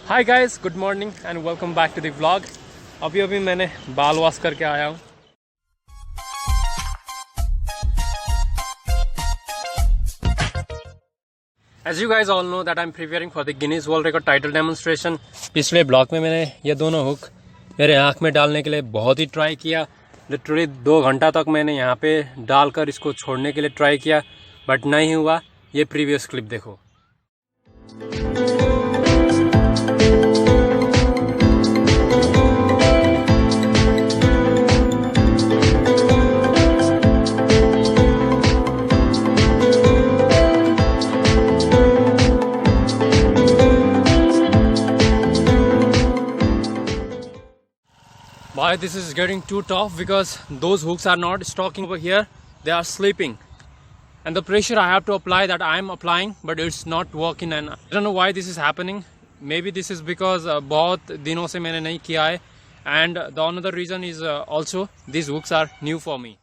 Hi guys, good morning and welcome back to the vlog. अभी मैंने बाल wash करके आया हूँ। As you guys all know that I am preparing for the Guinness World Record title demonstration. पिछले blog में मैंने ये दोनों हुक मेरे आँख में डालने के लिए बहुत ही ट्राई किया। लिटरली 2 घंटा तक मैंने यहाँ पे डालकर इसको छोड़ने के लिए ट्राई किया, बट नहीं हुआ। ये प्रीवियस क्लिप देखो। Why this is getting too tough, because those hooks are not stalking over here, they are sleeping, and the pressure I have to apply, that I am applying, but it's not working, and I don't know why this is happening. Maybe this is because बहुत दिनों से मैंने नहीं किया है, and the another reason is also these hooks are new for me.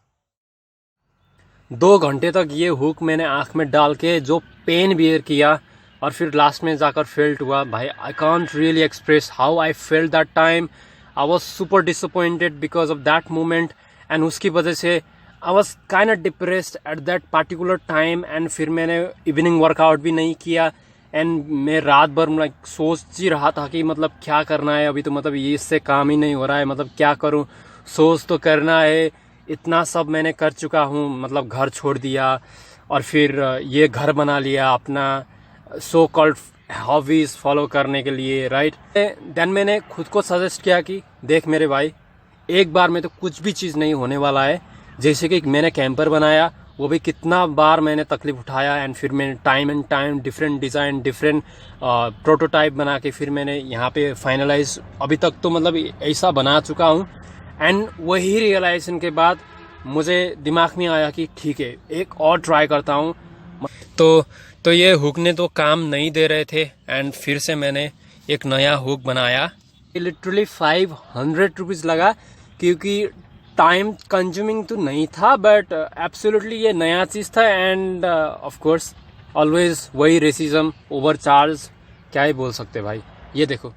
2 घंटे तक ये हुक मैंने आँख में डाल के जो पेन बियर किया और फिर लास्ट में जाकर फेल्ट हुआ, भाई I can't really express how I felt that time. I was super disappointed because of that moment, and उसकी वजह से I was kind of depressed at that particular time. And फिर मैंने इवनिंग वर्कआउट भी नहीं किया, एंड मैं रात भर like सोच ही रहा था कि मतलब क्या करना है अभी, तो मतलब ये इससे काम ही नहीं हो रहा है, मतलब क्या करूं, सोच तो करना है। इतना सब मैंने कर चुका हूं, मतलब घर छोड़ दिया और फिर ये घर बना लिया अपना सो कॉल्ड हॉबीज फॉलो करने के लिए, राइट। देन मैंने खुद को सजेस्ट किया कि देख मेरे भाई, एक बार में तो कुछ भी चीज़ नहीं होने वाला है। जैसे कि मैंने कैंपर बनाया, वो भी कितना बार मैंने तकलीफ उठाया, एंड फिर मैंने time and time different design different prototype बना के फिर मैंने यहाँ पे फाइनलाइज अभी तक तो मतलब ऐसा बना चुका हूँ। एंड वही रियलाइजेशन के बाद मुझे दिमाग में आया कि ठीक है, एक और ट्राई करता हूँ। तो ये हुक ने तो काम नहीं दे रहे थे, एंड फिर से मैंने एक नया हुक बनाया। लिटरली 500 रुपीज़ लगा, क्योंकि टाइम कंज्यूमिंग तो नहीं था, बट एब्सोल्युटली ये नया चीज़ था। एंड ऑफ कोर्स ऑलवेज वही रेसिज्म, ओवर चार्ज, क्या ही बोल सकते भाई। ये देखो,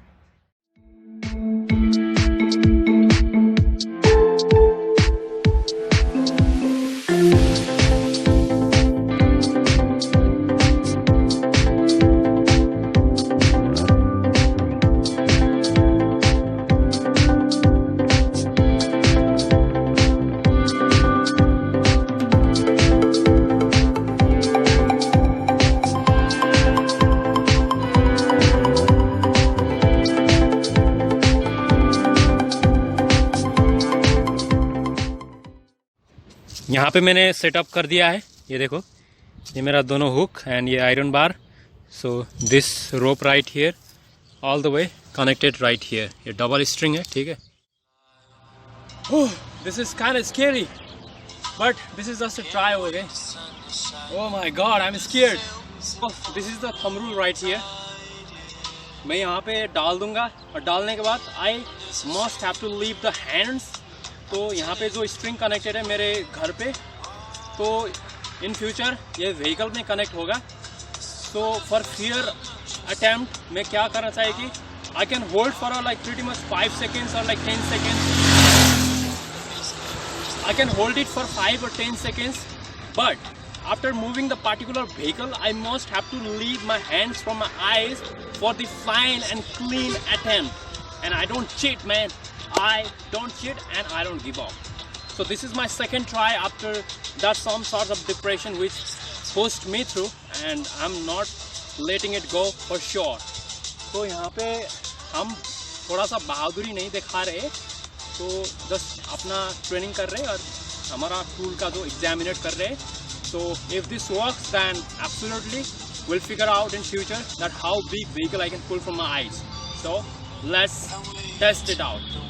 यहाँ पे मैंने सेटअप कर दिया है। ये देखो, ये मेरा दोनों हुक एंड ये iron bar. So this rope right here all the way connected right here. ये डबल स्ट्रिंग है, ठीक है। This is kind of scary, but this is just a try, okay. Oh my god, I am scared. This is the thumb rule right here. मैं यहाँ पे डाल दूंगा, और डालने के बाद I must have to leave the hands. तो यहाँ पे जो स्प्रिंग कनेक्टेड है मेरे घर पे, तो इन फ्यूचर ये व्हीकल में कनेक्ट होगा। सो फॉर फियर अटेम्प्ट मैं क्या करना चाहिए कि I can hold for like pretty much 5 seconds और like 10 seconds। I can hold it for 5 or 10 seconds, but after moving the particular vehicle, I must have to leave my hands from my eyes for the fine and clean attempt. And I don't cheat, man. I don't cheat and I don't give up. So this is my second try after that some sort of depression which pushed me through, and I'm not letting it go for sure. तो यहाँ पे हम थोड़ा सा बहादुरी नहीं दिखा रहे, तो जस्ट अपना ट्रेनिंग कर रहे और हमारा टूल का जो एग्जामिनेट कर रहे। So if this works, then absolutely we'll figure out in future that how big vehicle I can pull from my eyes. So let's test it out.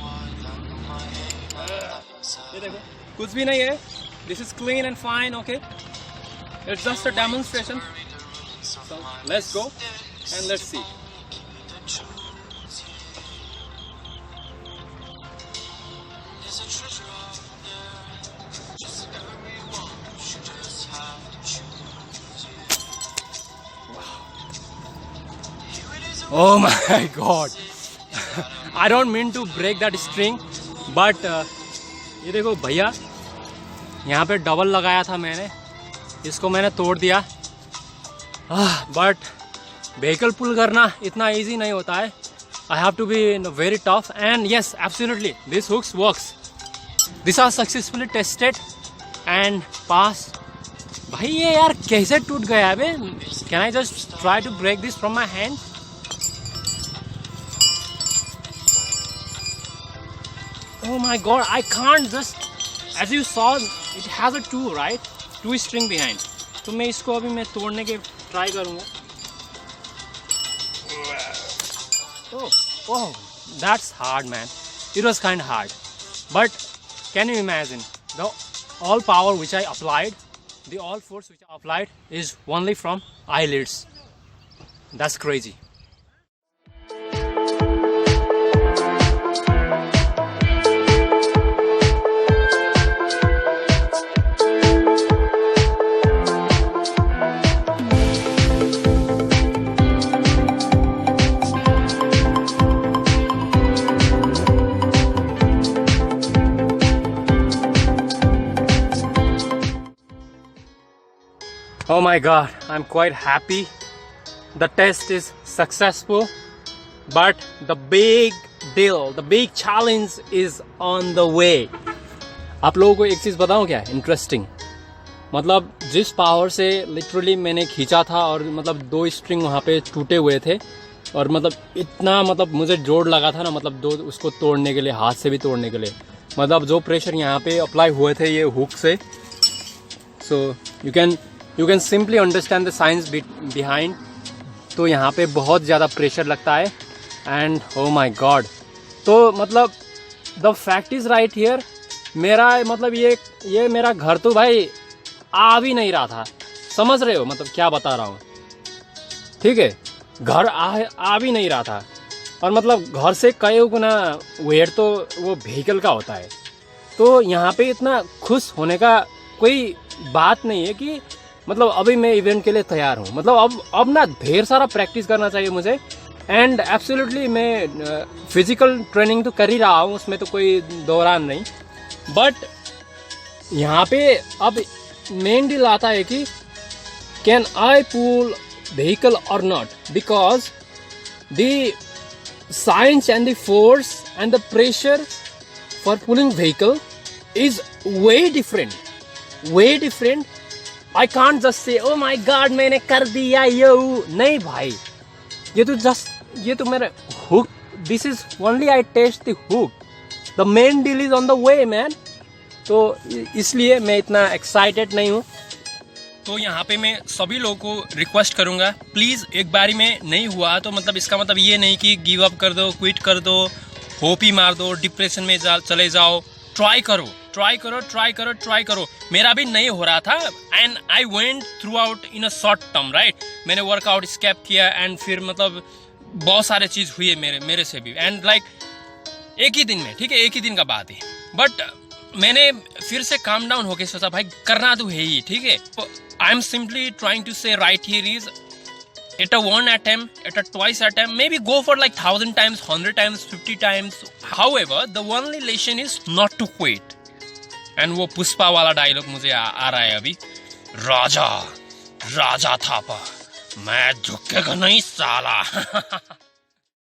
ये देखो, कुछ भी नहीं है। This is clean and fine, okay. It's just a demonstration. So let's go and let's see. Oh my god. I don't mean to break that string, but ये देखो भैया, यहाँ पे डबल लगाया था मैंने, इसको मैंने तोड़ दिया। बट व्हीकल पुल करना इतना इजी नहीं होता है। I have to be very tough, and yes, absolutely, this hooks works. These are successfully tested and passed. भाई ये यार कैसे टूट गया है बे? Can I just try to break this from my hand? Oh my god, I can't just, as you saw, it has a two string behind. तो मैं इसको अभी मैं तोड़ने के ट्राई करूँगा। Oh, that's hard, man. It was kind of hard. But can you imagine, the all power which I applied, the all force which I applied is only from eyelids. That's crazy. Oh my god, I'm quite happy. The test is successful, but the big deal, the big challenge is on the way. आप लोगों को एक चीज़ बताऊं क्या interesting, मतलब जिस power से literally मैंने खींचा था और मतलब 2 स्ट्रिंग वहाँ पे टूटे हुए थे और मतलब इतना मतलब मुझे जोर लगा था ना, मतलब 2 उसको तोड़ने के लिए, हाथ से भी तोड़ने के लिए, मतलब जो प्रेशर यहाँ पे अप्लाई हुए थे ये हुक से, so you can simply understand the science behind. तो यहाँ पे बहुत ज़्यादा प्रेशर लगता है एंड ओ माय गॉड, तो मतलब the fact is right here, मेरा मतलब ये मेरा घर तो भाई आ भी नहीं रहा था, समझ रहे हो मतलब क्या बता रहा हूँ, ठीक है, घर आ भी नहीं रहा था। और मतलब घर से कई गुना वेट तो वो व्हीकल का होता है, तो यहाँ पे इतना खुश होने का कोई बात नहीं है कि मतलब अभी मैं इवेंट के लिए तैयार हूँ, मतलब अब ना ढेर सारा प्रैक्टिस करना चाहिए मुझे। एंड एब्सोल्युटली मैं फिजिकल ट्रेनिंग तो कर ही रहा हूँ, उसमें तो कोई दौरान नहीं, बट यहाँ पे अब मेन डील आता है कि कैन आई पुल व्हीकल और not, because the science and the force and the pressure for pulling vehicle is way different. I can't just say, oh my god, मैंने कर दिया यो, नहीं भाई, ये तो मेरा hook, this is only I test the hook, the main deal is on the way man। तो इसलिए मैं इतना एक्साइटेड नहीं हूँ। तो यहाँ पे मैं सभी लोगों को रिक्वेस्ट करूँगा, प्लीज़ एक बारी में नहीं हुआ तो मतलब इसका मतलब ये नहीं कि गिव अप कर दो, क्विट कर दो, होप ही मार दो, डिप्रेशन में चले जाओ। ट्राई करो। मेरा भी नहीं हो रहा था and I went through out in a short term, right. मैंने वर्कआउट स्किप किया एंड फिर मतलब बहुत सारे चीज़ हुई है मेरे से भी, एंड लाइक एक ही दिन में, ठीक है, एक ही दिन का बात है, बट मैंने फिर से काम डाउन होके सोचा भाई करना तो है ही, ठीक है। I am simply trying to say right here is at a 1 attempt, at a twice attempt, maybe go for like 1000 times, 100 times, 50 times. However, the only lesson is not to quit. And वो पुष्पा वाला dialogue मुझे आ रहा है अभी, राजा थापा, मैं झुकेगा नहीं साला।